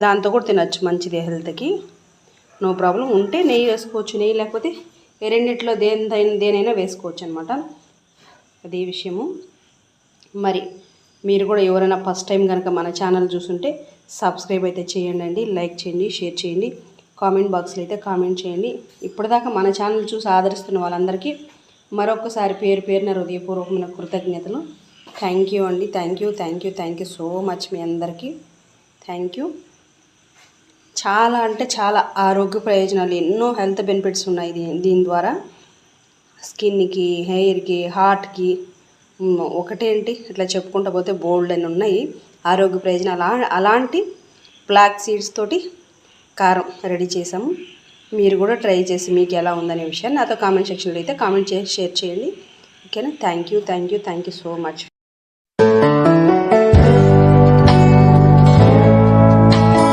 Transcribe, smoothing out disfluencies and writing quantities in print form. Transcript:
దాంతో కూడా తినచ్చు, మంచిది హెల్త్కి, నో ప్రాబ్లం. ఉంటే నెయ్యి వేసుకోవచ్చు, నెయ్యి లేకపోతే రెండిట్లో దేనైనా వేసుకోవచ్చు అనమాట. అదే విషయము. మరి మీరు కూడా ఎవరైనా ఫస్ట్ టైం కనుక మన ఛానల్ చూస్తుంటే సబ్స్క్రైబ్ అయితే చేయండి, లైక్ చేయండి, షేర్ చేయండి, కామెంట్ బాక్స్లో అయితే కామెంట్ చేయండి. ఇప్పటిదాకా మన ఛానల్ చూసి ఆదరిస్తున్న వాళ్ళందరికీ మరొకసారి పేరు పేరున హృదయపూర్వకమైన కృతజ్ఞతలు. థ్యాంక్ యూ అండి. థ్యాంక్ యూ సో మచ్ మీ అందరికీ. Thank you. చాలా అంటే చాలా ఆరోగ్య ప్రయోజనాలు, ఎన్నో హెల్త్ బెనిఫిట్స్ ఉన్నాయి దీని ద్వారా. స్కిన్కి, హెయిర్కి, హార్ట్కి, ఒకటేంటి ఇట్లా చెప్పుకుంటూ పోతే బోల్డ్ అని ఉన్నాయి ఆరోగ్య ప్రయోజనాలు. అలాంటి బ్లాక్ సీడ్స్ తోటి కారం రెడీ చేసాము. మీరు కూడా ట్రై చేసి మీకు ఎలా ఉందనే విషయాన్ని నాతో కామెంట్ సెక్షన్లో అయితే కామెంట్ చేసి షేర్ చేయండి. ఓకేనా? Thank you so much.